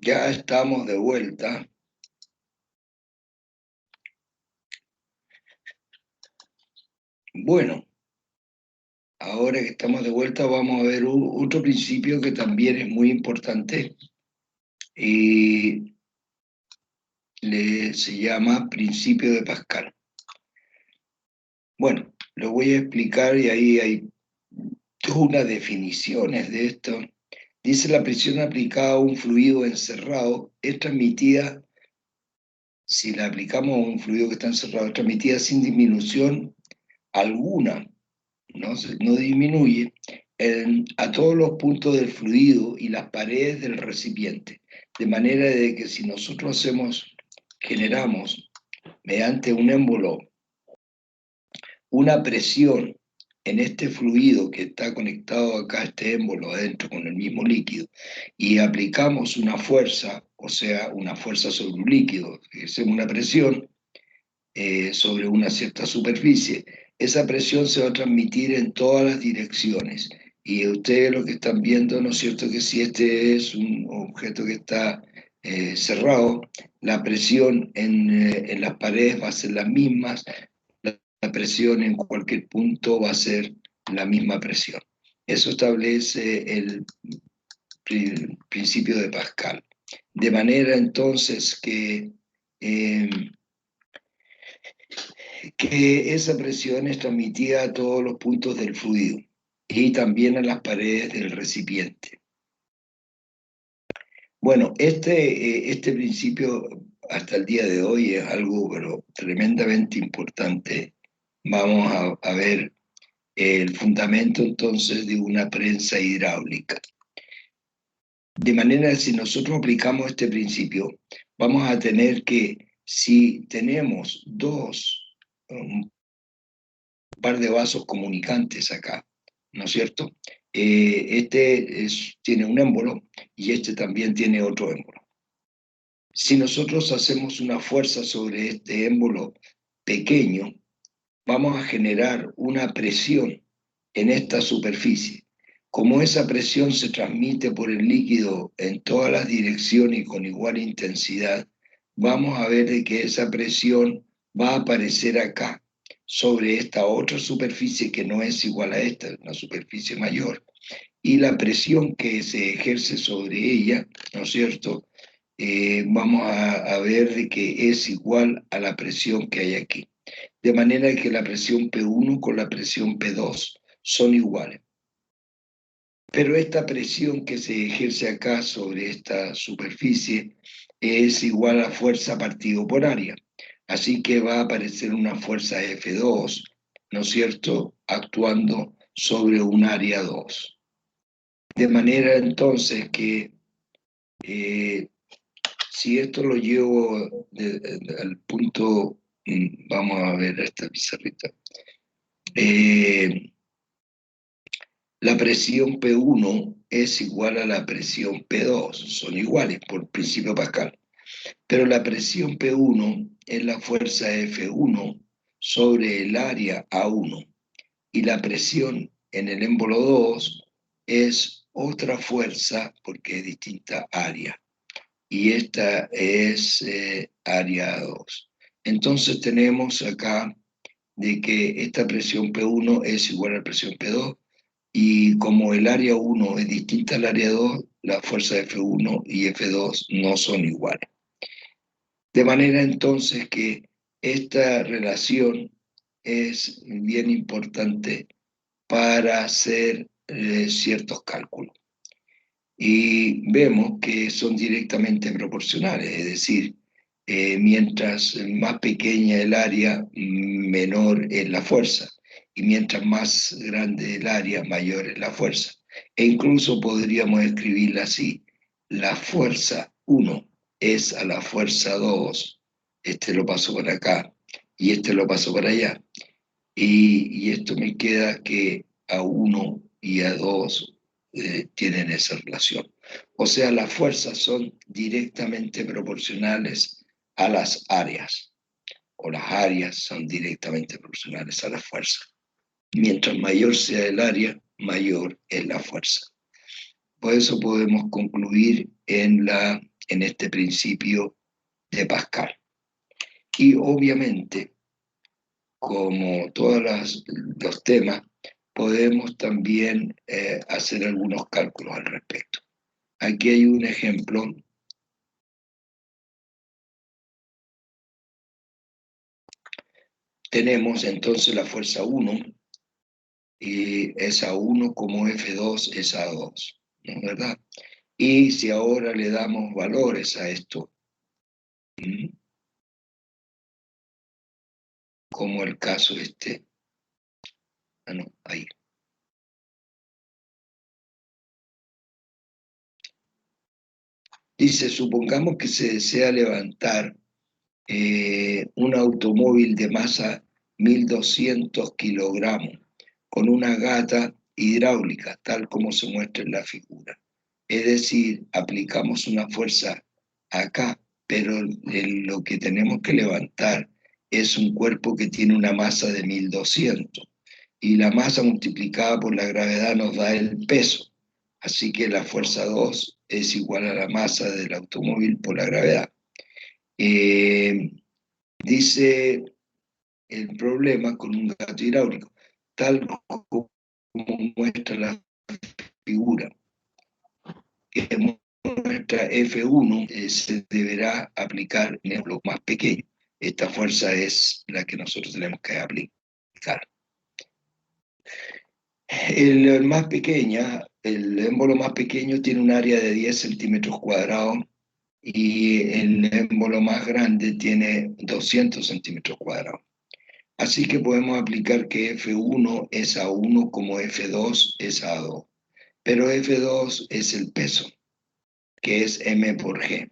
Ya estamos de vuelta. Bueno, ahora que estamos de vuelta vamos a ver otro principio que también es muy importante y se llama principio de Pascal. Bueno, lo voy a explicar y ahí hay todas unas definiciones de esto. Dice: la presión aplicada a un fluido encerrado es transmitida, si la aplicamos a un fluido que está encerrado, es transmitida sin disminución alguna, no disminuye a todos los puntos del fluido y las paredes del recipiente, de manera de que si nosotros generamos mediante un émbolo una presión en este fluido que está conectado acá a este émbolo adentro con el mismo líquido, y aplicamos una fuerza, o sea, una fuerza sobre un líquido, ejercemos una presión sobre una cierta superficie, esa presión se va a transmitir en todas las direcciones. Y ustedes lo que están viendo, ¿no es cierto?, que si este es un objeto que está cerrado, la presión en las paredes va a ser la misma, la presión en cualquier punto va a ser la misma presión. Eso establece el principio de Pascal. De manera entonces eh, que esa presión es transmitida a todos los puntos del fluido y también a las paredes del recipiente. Bueno, este principio hasta el día de hoy es algo pero tremendamente importante. Vamos a ver el fundamento entonces de una prensa hidráulica. De manera que si nosotros aplicamos este principio, vamos a tener que, si tenemos un par de vasos comunicantes acá, ¿no es cierto? Tiene un émbolo y este también tiene otro émbolo. Si nosotros hacemos una fuerza sobre este émbolo pequeño, vamos a generar una presión en esta superficie. Como esa presión se transmite por el líquido en todas las direcciones y con igual intensidad, vamos a ver de que esa presión va a aparecer acá, sobre esta otra superficie que no es igual a esta, una superficie mayor, y la presión que se ejerce sobre ella, ¿no es cierto?, vamos a ver de que es igual a la presión que hay aquí. De manera que la presión P1 con la presión P2 son iguales. Pero esta presión que se ejerce acá sobre esta superficie es igual a fuerza partido por área. Así que va a aparecer una fuerza F2, ¿no es cierto?, actuando sobre un área 2. De manera entonces que si esto lo llevo al punto, vamos a ver esta pizarrita. La presión P1 es igual a la presión P2, son iguales por principio Pascal. Pero la presión P1 es la fuerza F1 sobre el área A1 y la presión en el émbolo 2 es otra fuerza porque es distinta área. Y esta es área 2. Entonces tenemos acá de que esta presión P1 es igual a la presión P2 y como el área 1 es distinta al área 2, la fuerza F1 y F2 no son iguales. De manera entonces que esta relación es bien importante para hacer ciertos cálculos. Y vemos que son directamente proporcionales, es decir, mientras más pequeña el área, menor es la fuerza, y mientras más grande el área, mayor es la fuerza. E incluso podríamos escribirla así: la fuerza 1 es a la fuerza 2, este lo paso por acá y este lo paso por allá, y esto me queda que a 1 y a 2 tienen esa relación. O sea, las fuerzas son directamente proporcionales a las áreas, o las áreas son directamente proporcionales a las fuerzas. Mientras mayor sea el área, mayor es la fuerza. Por eso podemos concluir en la en este principio de Pascal. Y obviamente, como todos los temas, podemos también hacer algunos cálculos al respecto. Aquí hay un ejemplo. Tenemos entonces la fuerza 1, y es A1 como F2 es A2, ¿no es verdad? Y si ahora le damos valores a esto, como el caso no, ahí. Dice, supongamos que se desea levantar un automóvil de masa 1200 kilogramos con una gata hidráulica, tal como se muestra en la figura. Es decir, aplicamos una fuerza acá, pero lo que tenemos que levantar es un cuerpo que tiene una masa de 1200 y la masa multiplicada por la gravedad nos da el peso. Así que la fuerza 2 es igual a la masa del automóvil por la gravedad. Dice el problema con un gato hidráulico, tal como muestra la figura, que muestra F1, se deberá aplicar en el bloque más pequeño. Esta fuerza es la que nosotros tenemos que aplicar. El más pequeña, el émbolo más pequeño tiene un área de 10 centímetros cuadrados y el émbolo más grande tiene 200 centímetros cuadrados. Así que podemos aplicar que F1 es A1 como F2 es A2. Pero F2 es el peso, que es M por G.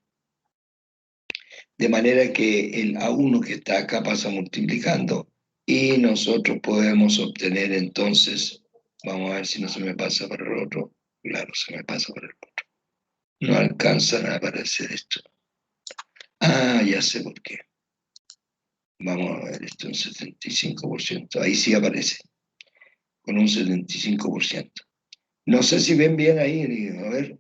De manera que el A1 que está acá pasa multiplicando y nosotros podemos obtener entonces, vamos a ver si no se me pasa por el otro. Claro, se me pasa por el otro. No alcanzan a aparecer esto. Ah, ya sé por qué. Vamos a ver esto en 75%. Ahí sí aparece, con un 75%. No sé si ven bien ahí, a ver.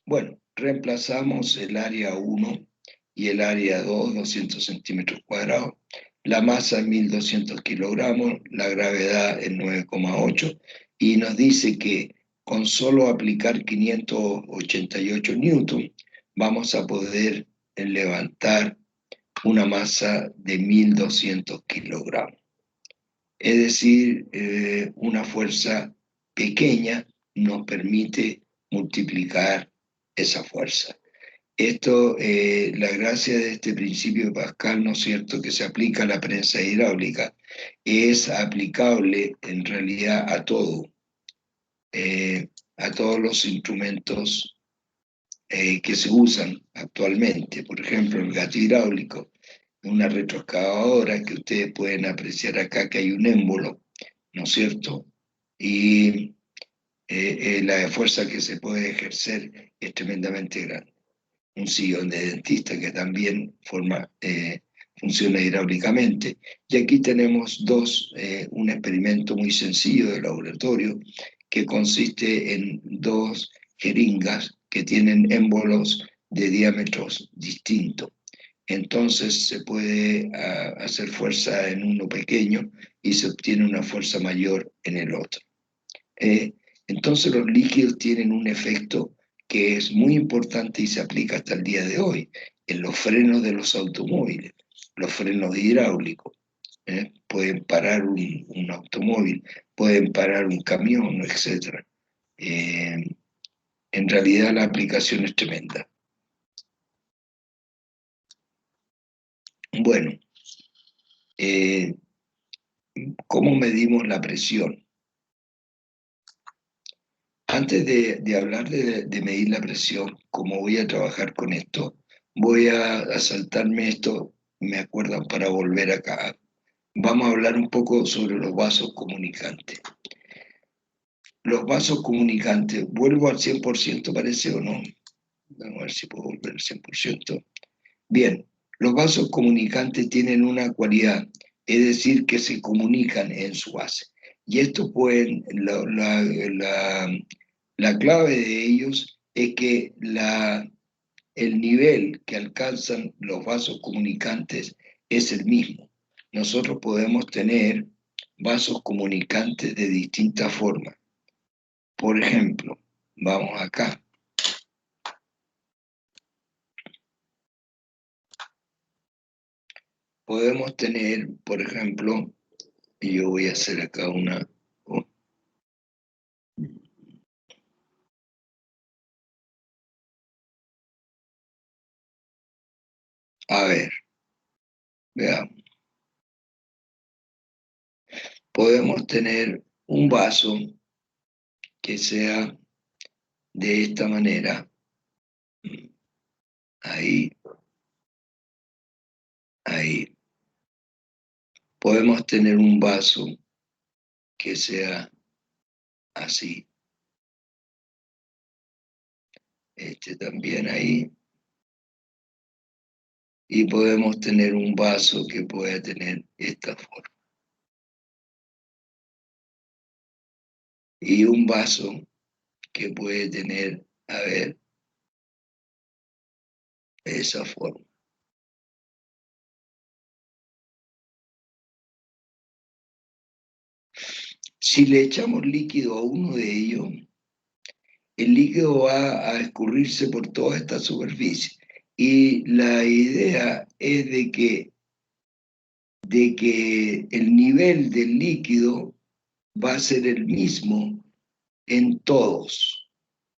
Bueno, reemplazamos el área 1 y el área 2, 200 centímetros cuadrados. La masa es 1200 kilogramos, la gravedad es 9,8 y nos dice que con solo aplicar 588 newton vamos a poder levantar una masa de 1200 kilogramos. Es decir, una fuerza pequeña nos permite multiplicar esa fuerza. Esto, la gracia de este principio de Pascal, ¿no es cierto?, que se aplica a la prensa hidráulica, es aplicable en realidad a todos los instrumentos que se usan actualmente. Por ejemplo, el gato hidráulico, una retroexcavadora que ustedes pueden apreciar acá que hay un émbolo, ¿no es cierto? Y la fuerza que se puede ejercer es tremendamente grande. Un sillón de dentista que también funciona hidráulicamente. Y aquí tenemos un experimento muy sencillo de laboratorio que consiste en dos jeringas que tienen émbolos de diámetros distintos. Entonces se puede hacer fuerza en uno pequeño y se obtiene una fuerza mayor en el otro. Entonces los líquidos tienen un efecto que es muy importante y se aplica hasta el día de hoy en los frenos de los automóviles, los frenos hidráulicos. Pueden parar un automóvil, pueden parar un camión, etc. En realidad la aplicación es tremenda. Bueno, ¿cómo medimos la presión? Antes de hablar de medir la presión, como voy a trabajar con esto, voy a saltarme esto, me acuerdan, para volver acá. Vamos a hablar un poco sobre los vasos comunicantes. Los vasos comunicantes, ¿vuelvo al 100% parece o no? Vamos a ver si puedo volver al 100%. Bien, los vasos comunicantes tienen una cualidad, es decir, que se comunican en su base. Y esto pueden, la clave de ellos es que el nivel que alcanzan los vasos comunicantes es el mismo. Nosotros podemos tener vasos comunicantes de distintas formas. Por ejemplo, vamos acá. Podemos tener, por ejemplo, y yo voy a hacer acá una... A ver, veamos. Podemos tener un vaso que sea de esta manera. Ahí, ahí. Podemos tener un vaso que sea así. Este también ahí. Y podemos tener un vaso que pueda tener esta forma. Y un vaso que puede tener, a ver, esa forma. Si le echamos líquido a uno de ellos, el líquido va a escurrirse por toda esta superficie. Y la idea es de que el nivel del líquido va a ser el mismo en todos.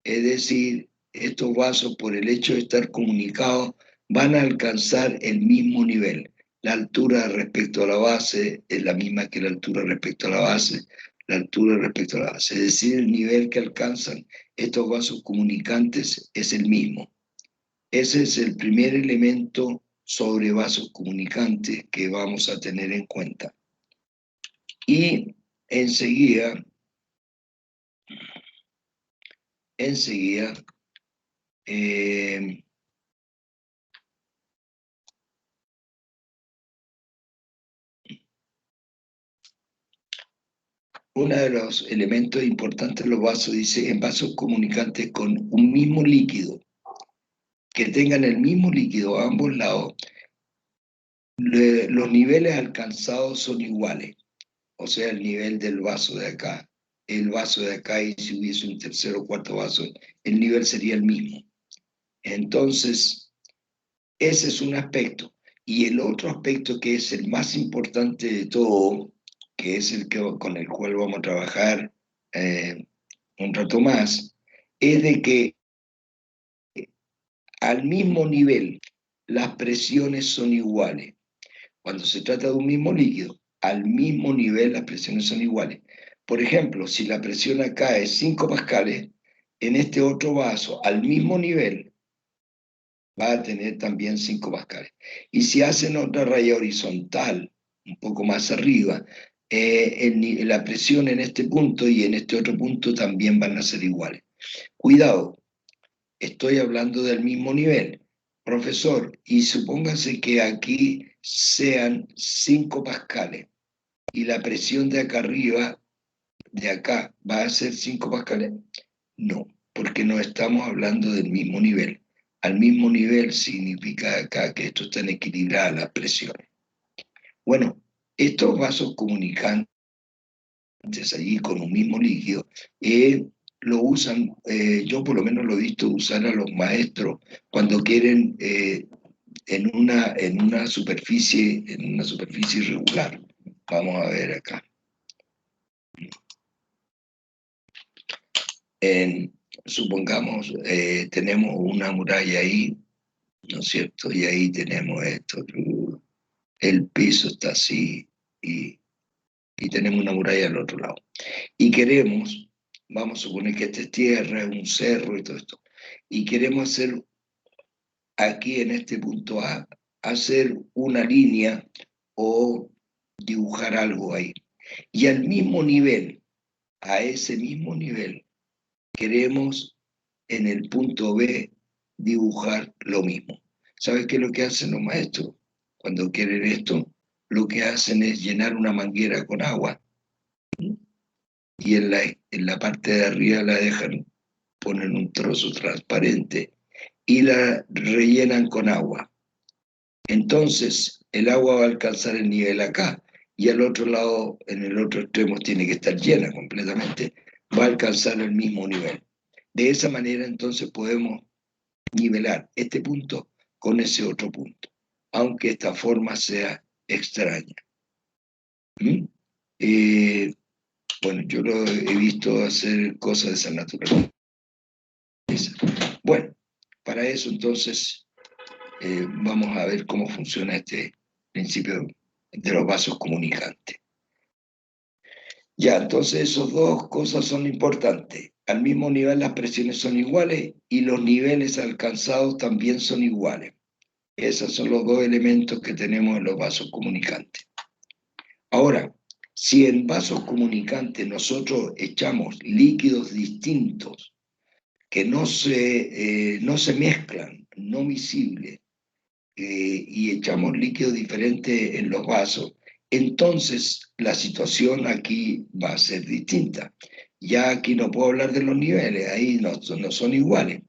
Es decir, estos vasos, por el hecho de estar comunicados, van a alcanzar el mismo nivel. La altura respecto a la base es la misma que la altura respecto a la base, la altura respecto a la base. Es decir, el nivel que alcanzan estos vasos comunicantes es el mismo. Ese es el primer elemento sobre vasos comunicantes que vamos a tener en cuenta. Y enseguida, enseguida, eh, uno de los elementos importantes de los vasos dice en vasos comunicantes con un mismo líquido, que tengan el mismo líquido a ambos lados, los niveles alcanzados son iguales. O sea, el nivel del vaso de acá, el vaso de acá, y si hubiese un tercer o cuarto vaso, el nivel sería el mismo. Entonces, ese es un aspecto. Y el otro aspecto que es el más importante de todo, que es el que, con el cual vamos a trabajar un rato más, es de que al mismo nivel las presiones son iguales. Cuando se trata de un mismo líquido, al mismo nivel las presiones son iguales. Por ejemplo, si la presión acá es 5 pascales, en este otro vaso, al mismo nivel, va a tener también 5 pascales. Y si hacen otra raya horizontal, un poco más arriba, la presión en este punto y en este otro punto también van a ser iguales. Cuidado, estoy hablando del mismo nivel. Profesor, y supóngase que aquí sean 5 pascales y la presión de acá arriba, de acá, va a ser 5 pascales. No, porque no estamos hablando del mismo nivel. Al mismo nivel significa acá que esto están equilibradas las presiones. Bueno, estos vasos comunicantes allí con un mismo líquido, lo usan, yo por lo menos lo he visto usar a los maestros cuando quieren en una superficie irregular. Vamos a ver acá. Supongamos, tenemos una muralla ahí, ¿no es cierto? Y ahí tenemos esto. El piso está así y tenemos una muralla al otro lado. Y queremos, vamos a suponer que esta es tierra, un cerro y todo esto, y queremos hacer aquí en este punto A, hacer una línea o dibujar algo ahí. Y al mismo nivel, a ese mismo nivel, queremos en el punto B dibujar lo mismo. ¿Sabes qué es lo que hacen los maestros? Cuando quieren esto, lo que hacen es llenar una manguera con agua y en la parte de arriba la dejan ponen un trozo transparente y la rellenan con agua. Entonces, el agua va a alcanzar el nivel acá y al otro lado, en el otro extremo, tiene que estar llena completamente, va a alcanzar el mismo nivel. De esa manera, entonces, podemos nivelar este punto con ese otro punto, aunque esta forma sea extraña. ¿Mm? Bueno, yo lo he visto hacer cosas de esa naturaleza. Bueno, para eso entonces vamos a ver cómo funciona este principio de los vasos comunicantes. Ya, entonces esas dos cosas son importantes. Al mismo nivel las presiones son iguales y los niveles alcanzados también son iguales. Esos son los dos elementos que tenemos en los vasos comunicantes. Ahora, si en vasos comunicantes nosotros echamos líquidos distintos que no se mezclan, no visibles, y echamos líquidos diferentes en los vasos, entonces la situación aquí va a ser distinta. Ya aquí no puedo hablar de los niveles, ahí no son iguales,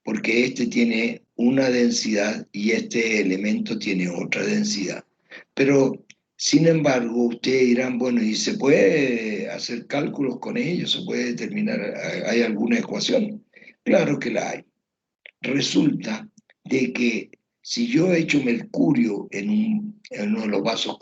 porque este tiene una densidad y este elemento tiene otra densidad. Pero, sin embargo, ustedes dirán, bueno, ¿y se puede hacer cálculos con ellos? ¿Se puede determinar, hay alguna ecuación? Claro que la hay. Resulta de que si yo echo mercurio en uno de los vasos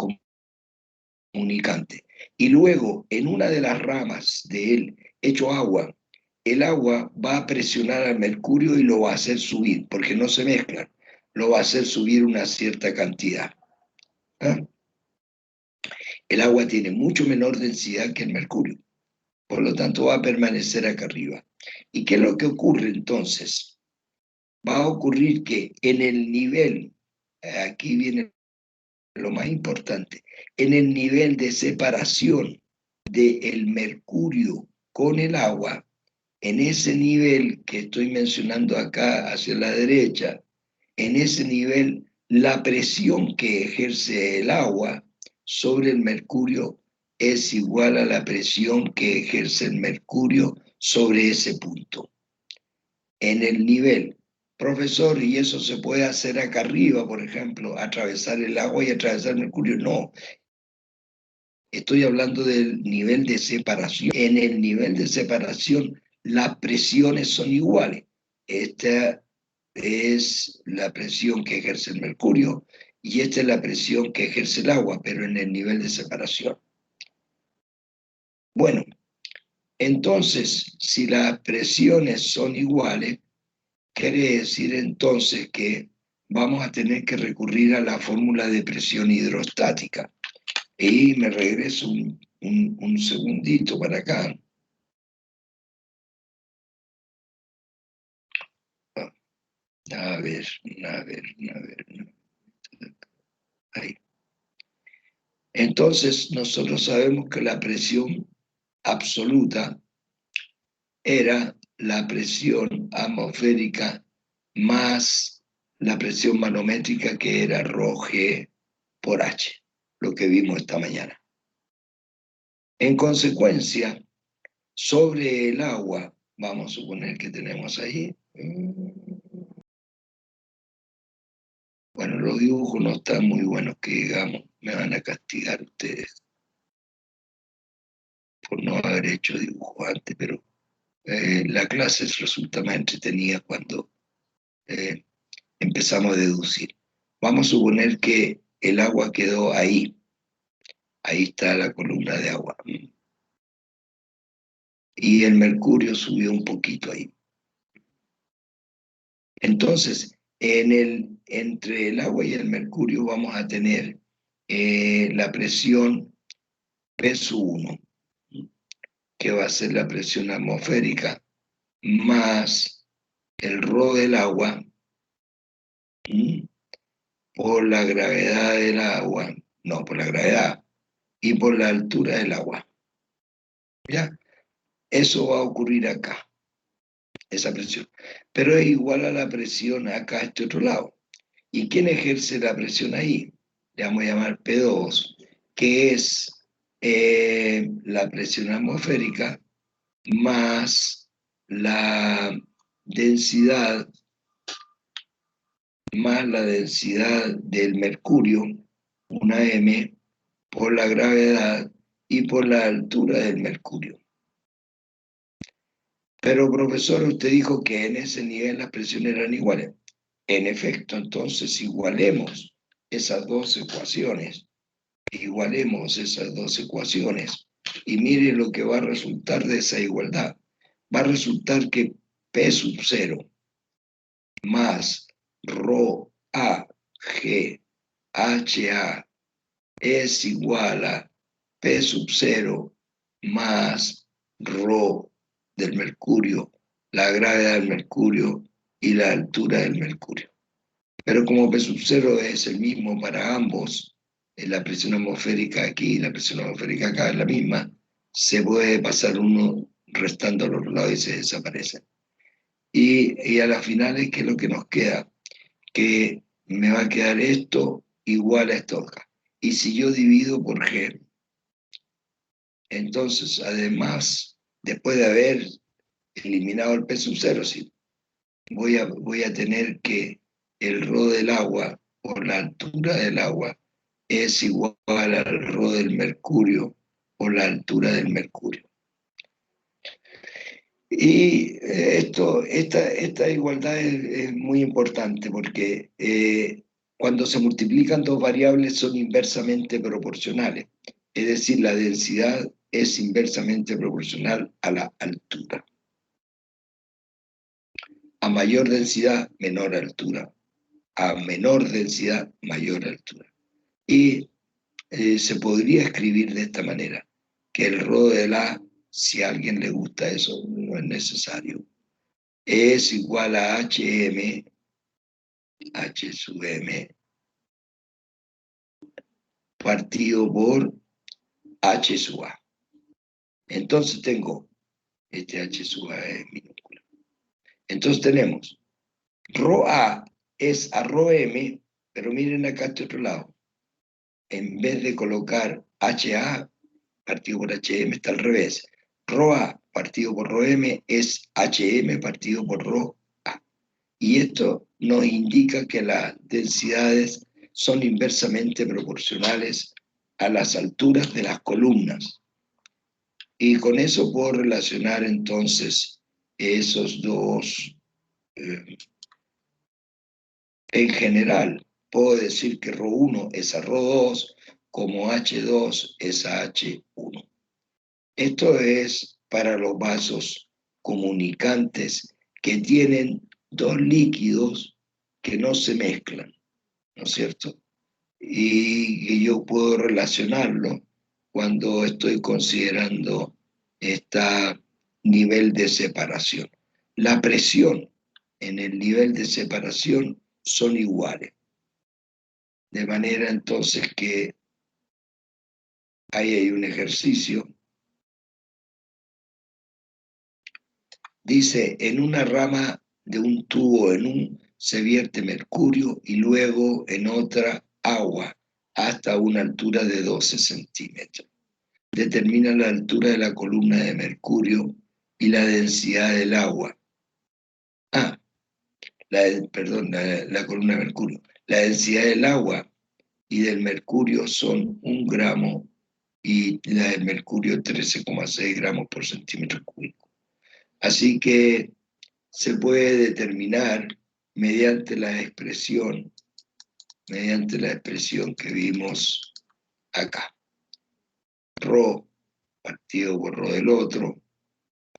comunicantes y luego en una de las ramas de él echo agua, el agua va a presionar al mercurio y lo va a hacer subir, porque no se mezclan, lo va a hacer subir una cierta cantidad. ¿Ah? El agua tiene mucho menor densidad que el mercurio, por lo tanto va a permanecer acá arriba. ¿Y qué es lo que ocurre entonces? Va a ocurrir que en el nivel, aquí viene lo más importante, en el nivel de separación del mercurio con el agua, en ese nivel que estoy mencionando acá hacia la derecha, en ese nivel la presión que ejerce el agua sobre el mercurio es igual a la presión que ejerce el mercurio sobre ese punto. En el nivel, profesor, ¿y eso se puede hacer acá arriba, por ejemplo, atravesar el agua y atravesar el mercurio? No, estoy hablando del nivel de separación. En el nivel de separación, las presiones son iguales. Esta es la presión que ejerce el mercurio y esta es la presión que ejerce el agua, pero en el nivel de separación. Bueno, entonces, si las presiones son iguales, quiere decir entonces que vamos a tener que recurrir a la fórmula de presión hidrostática. Y me regreso un segundito para acá. A ver, a ver, a ver. Ahí. Entonces, nosotros sabemos que la presión absoluta era la presión atmosférica más la presión manométrica, que era ρg por H, lo que vimos esta mañana. En consecuencia, sobre el agua, vamos a suponer que tenemos ahí, bueno, los dibujos no están muy buenos que digamos, me van a castigar ustedes por no haber hecho dibujo antes, pero la clase resulta más entretenida cuando eh, empezamos a deducir. Vamos a suponer que el agua quedó ahí, ahí está la columna de agua, y el mercurio subió un poquito ahí. Entonces, entre el agua y el mercurio vamos a tener la presión P1, que va a ser la presión atmosférica, más el ρ del agua, por la gravedad del agua, no, por la gravedad, y por la altura del agua. ¿Ya? Eso va a ocurrir acá, esa presión. Pero es igual a la presión acá a este otro lado. ¿Y quién ejerce la presión ahí? Le vamos a llamar P2, que es la presión atmosférica más la densidad más la densidad del mercurio, una m, por la gravedad y por la altura del mercurio. Pero profesor, usted dijo que en ese nivel las presiones eran iguales. En efecto, entonces igualemos esas dos ecuaciones. Igualemos esas dos ecuaciones. Y mire lo que va a resultar de esa igualdad. Va a resultar que P sub 0 más rho A G HA es igual a P sub 0 más rho del mercurio, la gravedad del mercurio y la altura del mercurio. Pero como P sub 0 es el mismo para ambos, la presión atmosférica aquí y la presión atmosférica acá es la misma, se puede pasar uno restando a los lados y se desaparece. Y a la final es que lo que nos queda, que me va a quedar esto igual a esto acá. Y si yo divido por G, entonces además, después de haber eliminado el P sub 0, sí, voy a tener que el rho del agua por la altura del agua es igual al rho del mercurio por la altura del mercurio. Y esta igualdad es muy importante porque cuando se multiplican dos variables son inversamente proporcionales, es decir, la densidad es inversamente proporcional a la altura. A mayor densidad, menor altura. A menor densidad, mayor altura. Y se podría escribir de esta manera, que el rho de la, si a alguien le gusta eso, no es necesario, es igual a HM, H sub M, partido por H sub A. Entonces tengo, este H sub A es minúscula. Entonces tenemos, rho A es a rho M, pero miren acá este otro lado. En vez de colocar HA partido por HM está al revés. Rho A partido por rho M es HM partido por rho A. Y esto nos indica que las densidades son inversamente proporcionales a las alturas de las columnas. Y con eso puedo relacionar entonces esos dos. En general, puedo decir que ρ1 es a ρ2 como H2 es a H1. Esto es para los vasos comunicantes que tienen dos líquidos que no se mezclan, ¿no es cierto? Y yo puedo relacionarlo cuando estoy considerando este nivel de separación. La presión en el nivel de separación son iguales. De manera entonces que ahí hay un ejercicio. Dice, en una rama de un tubo se vierte mercurio y luego en otra agua hasta una altura de 12 centímetros. Determina la altura de la columna de mercurio y la densidad del agua. La columna de mercurio. La densidad del agua y del mercurio son 1 gramo y la del mercurio 13,6 gramos por centímetro cúbico. Así que se puede determinar mediante la expresión que vimos acá. Rho partido por rho del otro,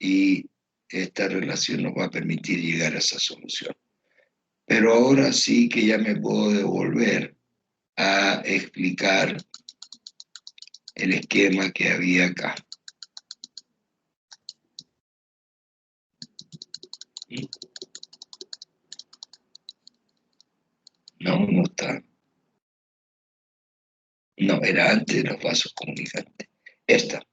y esta relación nos va a permitir llegar a esa solución. Pero ahora sí que ya me puedo devolver a explicar el esquema que había acá. No está. No, era antes de los vasos comunicantes. Esta.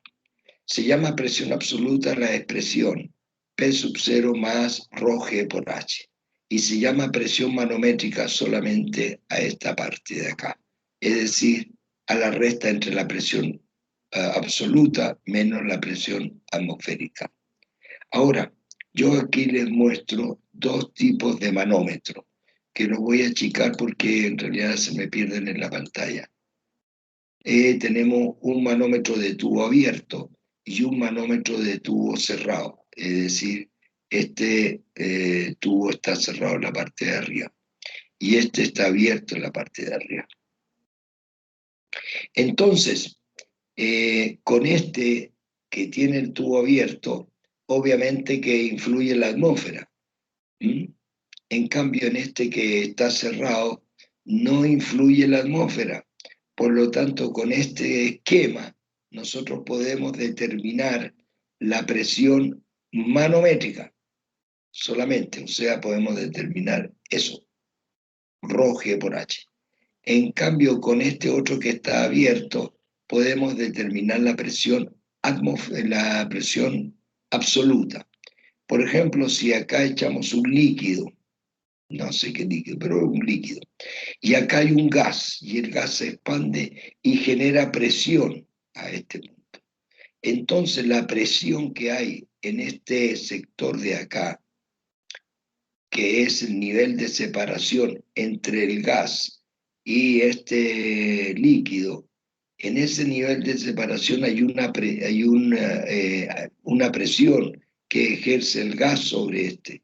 Se llama presión absoluta la expresión P sub 0 más rho G por H. Y se llama presión manométrica solamente a esta parte de acá. Es decir, a la resta entre la presión absoluta menos la presión atmosférica. Ahora, Yo aquí les muestro dos tipos de manómetro, que los voy a achicar porque en realidad se me pierden en la pantalla. Tenemos un manómetro de tubo abierto y un manómetro de tubo cerrado. Es decir, este tubo está cerrado en la parte de arriba y este está abierto en la parte de arriba. Entonces, con este que tiene el tubo abierto, obviamente que influye en la atmósfera. ¿Mm? En cambio, en este que está cerrado, no influye la atmósfera. Por lo tanto, con este esquema, nosotros podemos determinar la presión manométrica solamente, o sea, podemos determinar eso, ρ G por H. En cambio, con este otro que está abierto, podemos determinar la presión absoluta. Por ejemplo, si acá echamos un líquido, no sé qué líquido, pero es un líquido, y acá hay un gas, y el gas se expande y genera presión a este punto. Entonces, la presión que hay en este sector de acá, que es el nivel de separación entre el gas y este líquido, en ese nivel de separación hay una presión que ejerce el gas sobre este.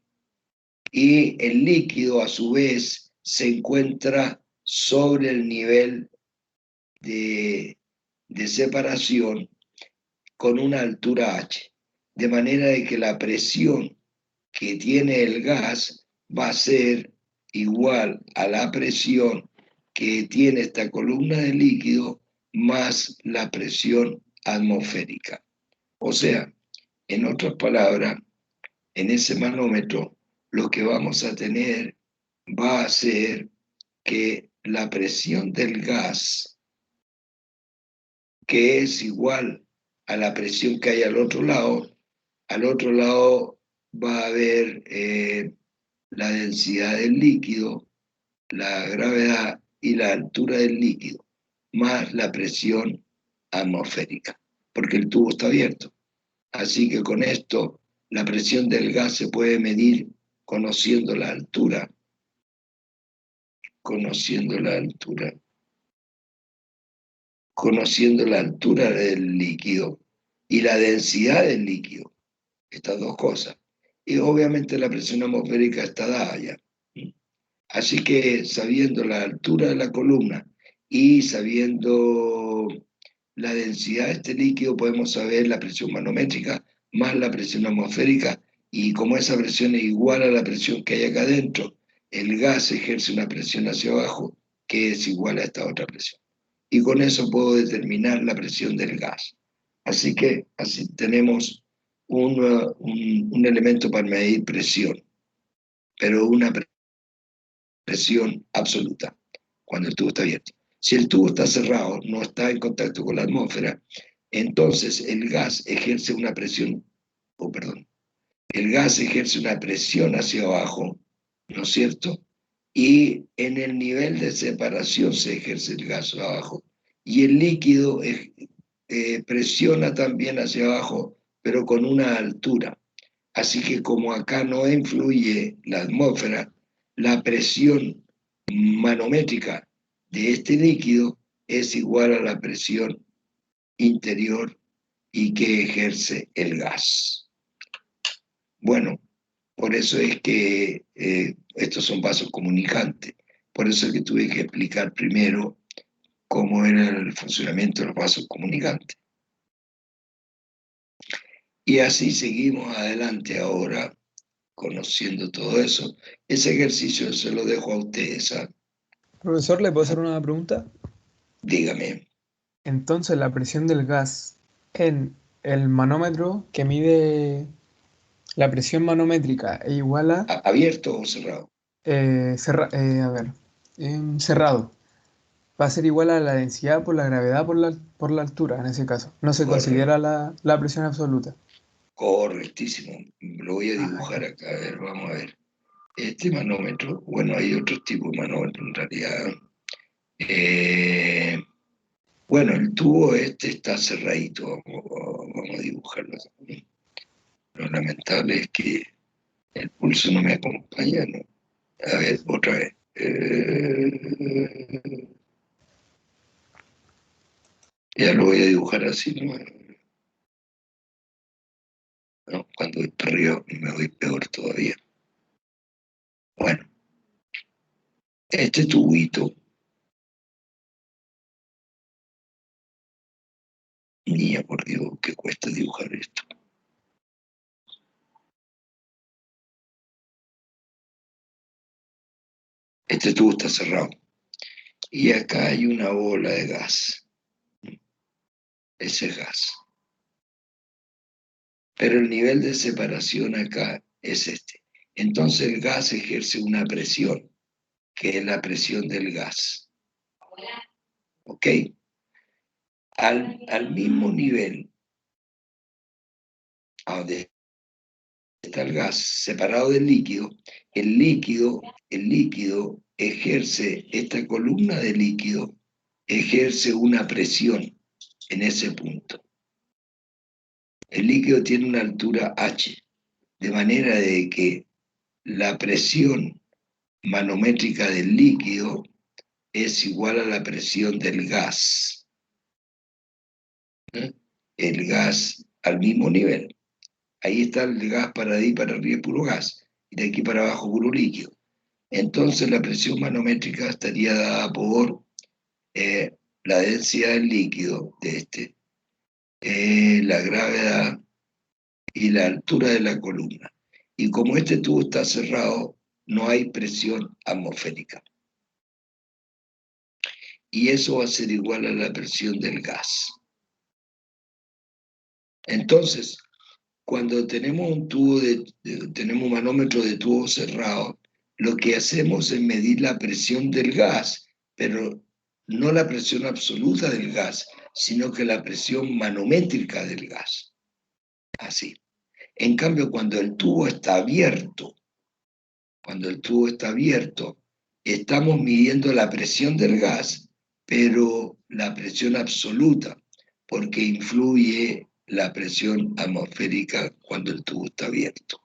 Y el líquido, a su vez, se encuentra sobre el nivel de separación con una altura h, de manera de que la presión que tiene el gas va a ser igual a la presión que tiene esta columna de líquido más la presión atmosférica. O sea, en otras palabras, en ese manómetro lo que vamos a tener va a ser que la presión del gas, que es igual a la presión que hay al otro lado va a haber la densidad del líquido, la gravedad y la altura del líquido, más la presión atmosférica, porque el tubo está abierto. Así que con esto la presión del gas se puede medir conociendo la altura, conociendo la altura, conociendo la altura del líquido y la densidad del líquido, estas dos cosas. Y obviamente la presión atmosférica está dada ya. Así que sabiendo la altura de la columna y sabiendo la densidad de este líquido, podemos saber la presión manométrica más la presión atmosférica, y como esa presión es igual a la presión que hay acá adentro, el gas ejerce una presión hacia abajo que es igual a esta otra presión. Y con eso puedo determinar la presión del gas. Así que así tenemos un elemento para medir presión, pero una presión absoluta, cuando el tubo está abierto. Si el tubo está cerrado, no está en contacto con la atmósfera, entonces el gas ejerce una presión, perdón, el gas ejerce una presión hacia abajo, ¿no es cierto? Y en el nivel de separación se ejerce el gas abajo. Y el líquido presiona también hacia abajo, pero con una altura. Así que como acá no influye la atmósfera, la presión manométrica de este líquido es igual a la presión interior y que ejerce el gas. Bueno, por eso es que estos son vasos comunicantes. Por eso es que tuve que explicar primero cómo era el funcionamiento de los vasos comunicantes. Y así seguimos adelante ahora, conociendo todo eso. Ese ejercicio se lo dejo a ustedes, ¿sabes? Profesor, ¿le puedo hacer una pregunta? Dígame, Entonces, la presión del gas en el manómetro que mide la presión manométrica es igual a, ¿abierto o cerrado? a ver, cerrado. Va a ser igual a la densidad por la gravedad por la altura, en ese caso. No se considera la presión absoluta. Correctísimo. Lo voy a Ah, dibujar ya. acá. A ver, vamos a ver. Este manómetro, bueno, hay otros tipos de manómetro en realidad. Eh, bueno, el tubo este está cerradito. Vamos a dibujarlo. Lo lamentable es que El pulso no me acompaña, ¿no? A ver, otra vez. Ya lo voy a dibujar así, ¿no? ¿No? Cuando voy para arriba me voy peor todavía. Bueno, este tubito, niña, por Dios, que cuesta dibujar esto. Este tubo está cerrado. Y acá hay una bola de gas. Ese es gas. Pero el nivel de separación acá es este. Entonces el gas ejerce una presión, que es la presión del gas. ¿Ok? Al mismo nivel a donde está el gas separado del líquido, el líquido ejerce, esta columna de líquido ejerce una presión en ese punto. El líquido tiene una altura h, de manera de que la presión manométrica del líquido es igual a la presión del gas. ¿Eh? El gas al mismo nivel. Ahí está el gas para de ahí para arriba, puro gas, y de aquí para abajo, puro líquido. Entonces la presión manométrica estaría dada por la densidad del líquido de este, la gravedad y la altura de la columna. Y como este tubo está cerrado, no hay presión atmosférica. Y eso va a ser igual a la presión del gas. Entonces, cuando tenemos tenemos un manómetro de tubo cerrado, lo que hacemos es medir la presión del gas, pero no la presión absoluta del gas, sino que la presión manométrica del gas. Así. En cambio, cuando el tubo está abierto, estamos midiendo la presión del gas, pero la presión absoluta, porque influye la presión atmosférica cuando el tubo está abierto.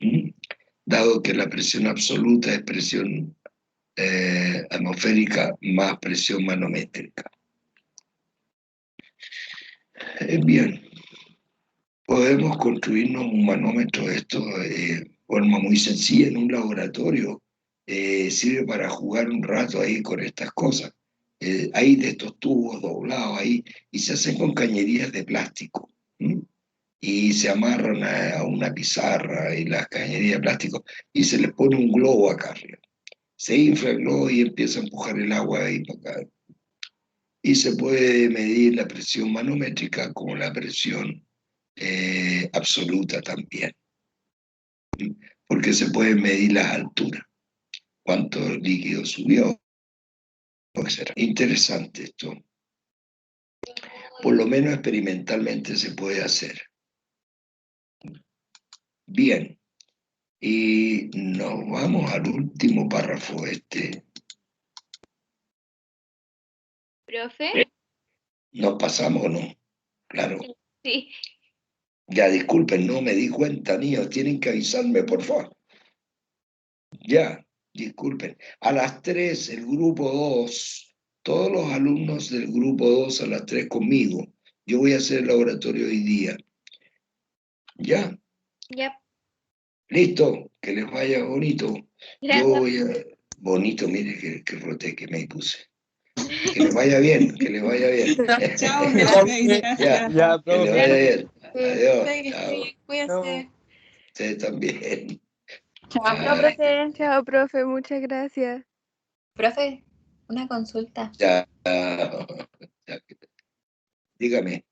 ¿Mm? Dado que la presión absoluta es presión atmosférica más presión manométrica. Bien, podemos construirnos un manómetro de esto de forma muy sencilla en un laboratorio. Sirve para jugar un rato ahí con estas cosas. Hay de estos tubos doblados ahí y se hacen con cañerías de plástico. ¿Mm? Y se amarran a una pizarra y las cañerías de plástico y se les pone un globo acá arriba. Se infla el globo y empieza a empujar el agua ahí para acá. Y se puede medir la presión manométrica como la presión absoluta también, porque se puede medir las alturas, cuánto líquido subió, etc. Interesante esto. Por lo menos experimentalmente se puede hacer. Bien, y nos vamos al último párrafo este. ¿Profe? ¿Nos pasamos o no? Claro. Sí. Ya, disculpen, no me di cuenta, niños, tienen que avisarme, por favor. Ya, disculpen. A las 3, el grupo 2, todos los alumnos del grupo 2 a las 3 conmigo. Yo voy a hacer el laboratorio hoy día. ¿Ya? Ya. Listo, que les vaya bonito. Gracias. Yo voy a... Bonito, mire que roté que me puse. Que les vaya bien, que les vaya bien. Chao, gracias. Ya, que les vaya bien. Adiós. Sí, Chao. cuídense. Ustedes también. Chao, Chao, profe. Chao, profe. Muchas gracias. Profe, una consulta. Ya. Dígame.